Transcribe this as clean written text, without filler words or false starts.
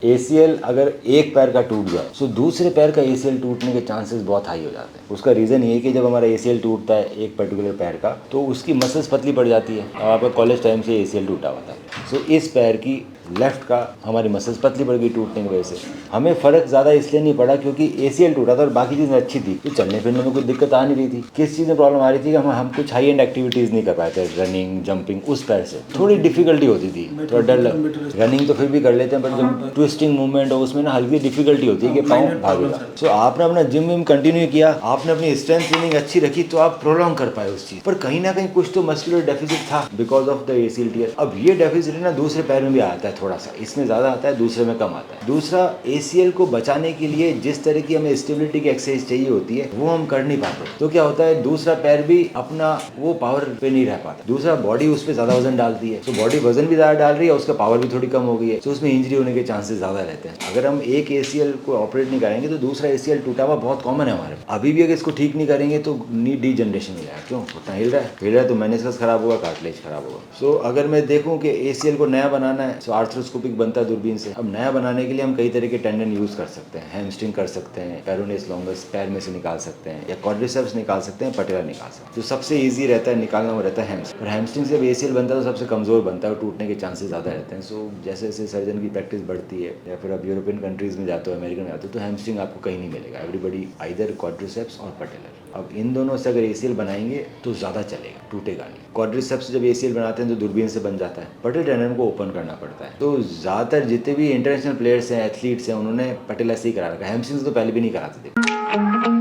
ACL अगर एक पैर का टूट जाए तो दूसरे पैर का ACL टूटने के चांसेस बहुत हाई हो जाते हैं। उसका रीज़न ये है कि जब हमारा ACL टूटता है एक पर्टिकुलर पैर का तो उसकी मसल्स पतली पड़ जाती है। अब आपका कॉलेज टाइम से ACL टूटा हुआ था, सो इस पैर की लेफ्ट का हमारी मसल्स पतली पड़ गई टूटने की वजह से। हमें फ़र्क ज़्यादा इसलिए नहीं पड़ा क्योंकि ACL टूटा था और बाकी चीज़ें अच्छी थी, तो चलने फिरने में कोई दिक्कत आ नहीं रही थी। किस चीज़ में प्रॉब्लम आ रही थी कि हम कुछ हाई एंड एक्टिविटीज़ नहीं कर पाए थे, रनिंग जंपिंग, उस पैर से थोड़ी डिफिकल्टी होती थी, थोड़ा डर लग। रनिंग तो फिर भी कर लेते हैं बट जब ट्विस्टिंग मूवमेंट हो उसमें ना हल्की डिफिकल्टी होती है कि पाँव भागेगा। सो आपने अपना जिम विम कंटिन्यू किया, आपने अपनी स्ट्रेंथ ट्रेनिंग अच्छी रखी तो आप प्रोलॉन्ग कर पाए उस चीज़ पर। कहीं ना कहीं कुछ तो मस्कुलर डेफिसिट था because of the ACL tear. अब ये डेफिसिट ना दूसरे पैर में भी आता है, थोड़ा सा इसमें ज़्यादा आता है, दूसरे में कम आता है। दूसरा, ACL को बचाने के लिए जिस तरह की हमें स्टेबिलिटी की एक्सरसाइज चाहिए होती है वो हम कर नहीं पाते, तो क्या होता है दूसरा पैर भी अपना वो पावर पे नहीं रह पाता। दूसरा बॉडी उस पर ज़्यादा वजन डालती है, तो बॉडी वजन भी ज़्यादा डाल रही है, उसका पावर भी थोड़ी कम हो गई है, तो उसमें इंजरी होने के चांसेस ज़्यादा रहते हैं। अगर हम एक ACL को ऑपरेट नहीं करेंगे तो दूसरा ACL टूटा हुआ बहुत कॉमन है हमारे। अभी भी अगर इसको ठीक नहीं करेंगे तो नी डीजनरेशन हो जाएगा। क्यों उतना हिल रहा है तो मेनिस्कस खराब होगा, कार्टिलेज खराब होगा। सो अगर मैं देखूं कि ACL को नया बनाना है तो आर्थ्रोस्कोपिक बनता है दूरबीन से। अब नया बनाने के लिए हम कई तरह के टेंडन यूज कर सकते हैं, हैमस्ट्रिंग कर सकते हैं, पेरोनेस लॉन्गस पैर में से निकाल सकते हैं, या क्वाड्रिसेप्स निकाल सकते हैं, पटेला निकाल सकते हैं। तो सबसे ईजी रहता है निकालना वो रहता है हैमस्ट्रिंग। और हैमस्ट्रिंग से जब ACL बनता है तो सबसे कमजोर बनता है और टूटने के चांसेस ज़्यादा रहते हैं। सो जैसे जैसे सर्जन की प्रैक्टिस बढ़ती है या फिर आप यूरोपियन कंट्रीज में जाते हो, अमेरिकन में जाते हो, तो हैमस्ट्रिंग आपको कहीं नहीं मिलेगा। एवरीबडी आइदर क्वाड्रिसेप्स और पटेलर। अब इन दोनों से अगर ACL बनाएंगे तो ज़्यादा चलेगा, टूटेगा नहीं। क्वाड्रिसेप्स जब ACL बनाते हैं तो दूरबीन से बन जाता है, पटेल टेंडन को ओपन करना पड़ता है। तो ज़्यादातर जितने भी इंटरनेशनल प्लेयर्स हैं, एथलीट्स हैं, उन्होंने पटेला से ही करा रखा है, हैमस्ट्रिंग तो पहले भी नहीं कराते थे।